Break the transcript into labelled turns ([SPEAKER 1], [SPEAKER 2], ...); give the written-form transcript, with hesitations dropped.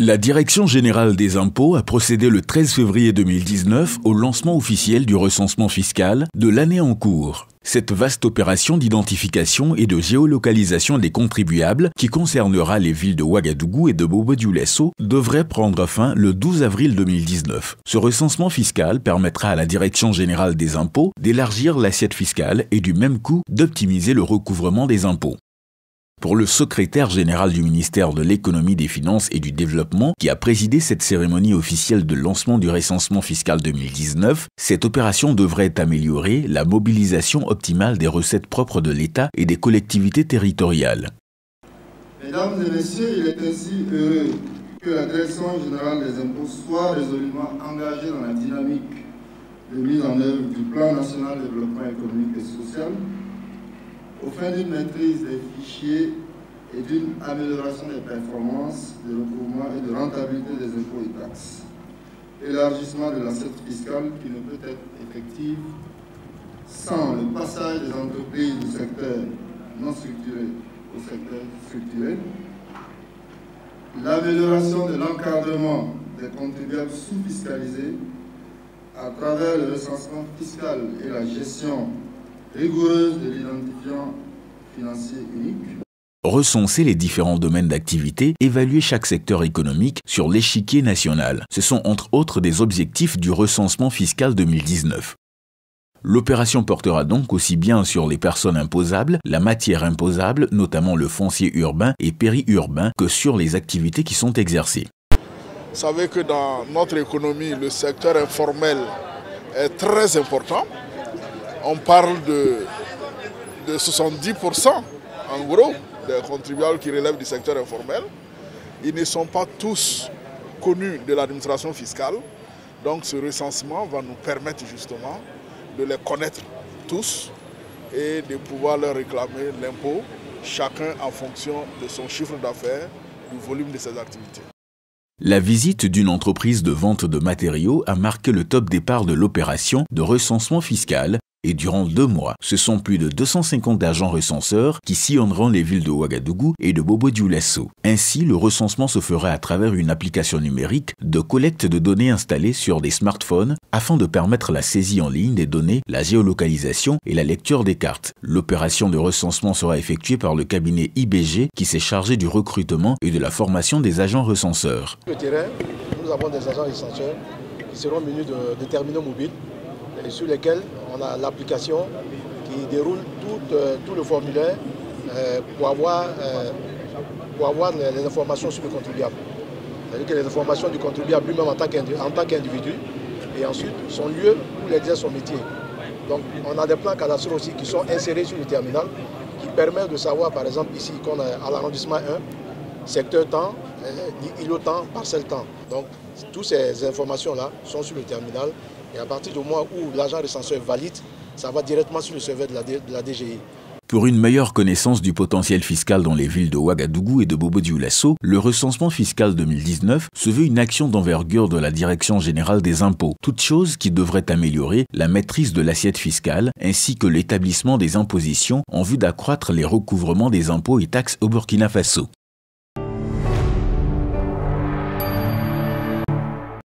[SPEAKER 1] La Direction générale des impôts a procédé le 13 février 2019 au lancement officiel du recensement fiscal de l'année en cours. Cette vaste opération d'identification et de géolocalisation des contribuables, qui concernera les villes de Ouagadougou et de Bobo-Dioulasso, devrait prendre fin le 12 avril 2019. Ce recensement fiscal permettra à la Direction générale des impôts d'élargir l'assiette fiscale et du même coup d'optimiser le recouvrement des impôts. Pour le secrétaire général du ministère de l'Économie, des Finances et du Développement, qui a présidé cette cérémonie officielle de lancement du recensement fiscal 2019, cette opération devrait améliorer la mobilisation optimale des recettes propres de l'État et des collectivités territoriales.
[SPEAKER 2] Mesdames et messieurs, il est ainsi heureux que la Direction générale des impôts soit résolument engagée dans la dynamique de mise en œuvre du plan national de développement économique et social, au fin d'une maîtrise des fichiers et d'une amélioration des performances, de recouvrement et de rentabilité des impôts et taxes. Élargissement de l'assiette fiscale qui ne peut être effective sans le passage des entreprises du secteur non structuré au secteur structuré. L'amélioration de l'encadrement des contribuables sous-fiscalisés à travers le recensement fiscal et la gestion rigoureuse de l'identifiant financier unique.
[SPEAKER 1] Recenser les différents domaines d'activité, évaluer chaque secteur économique sur l'échiquier national. Ce sont entre autres des objectifs du recensement fiscal 2019. L'opération portera donc aussi bien sur les personnes imposables, la matière imposable, notamment le foncier urbain et périurbain, que sur les activités qui sont exercées.
[SPEAKER 3] Vous savez que dans notre économie, le secteur informel est très important. On parle de 70% en gros des contribuables qui relèvent du secteur informel. Ils ne sont pas tous connus de l'administration fiscale. Donc ce recensement va nous permettre justement de les connaître tous et de pouvoir leur réclamer l'impôt, chacun en fonction de son chiffre d'affaires, du volume de ses activités.
[SPEAKER 1] La visite d'une entreprise de vente de matériaux a marqué le top départ de l'opération de recensement fiscal. Et durant 2 mois, ce sont plus de 250 agents recenseurs qui sillonneront les villes de Ouagadougou et de Bobo-Dioulasso. Ainsi, le recensement se fera à travers une application numérique de collecte de données installée sur des smartphones afin de permettre la saisie en ligne des données, la géolocalisation et la lecture des cartes. L'opération de recensement sera effectuée par le cabinet IBG qui s'est chargé du recrutement et de la formation des agents recenseurs.
[SPEAKER 4] Sur le terrain, nous avons des agents recenseurs qui seront munis de terminaux mobiles sur lesquels on a l'application qui déroule tout le formulaire pour avoir les informations sur le contribuable. C'est-à-dire que les informations du contribuable lui-même en tant qu'individu et ensuite son lieu où il exerce son métier. Donc on a des plans cadastraux aussi qui sont insérés sur le terminal qui permettent de savoir par exemple ici qu'on est à l'arrondissement 1, secteur temps, îlot temps, parcelle temps. Donc toutes ces informations-là sont sur le terminal. Et à partir du moment où l'agent recenseur valide, ça va directement sur le serveur de la DGI.
[SPEAKER 1] Pour une meilleure connaissance du potentiel fiscal dans les villes de Ouagadougou et de Bobo-Dioulasso, le recensement fiscal 2019 se veut une action d'envergure de la Direction générale des impôts, toute chose qui devrait améliorer la maîtrise de l'assiette fiscale ainsi que l'établissement des impositions en vue d'accroître les recouvrements des impôts et taxes au Burkina Faso.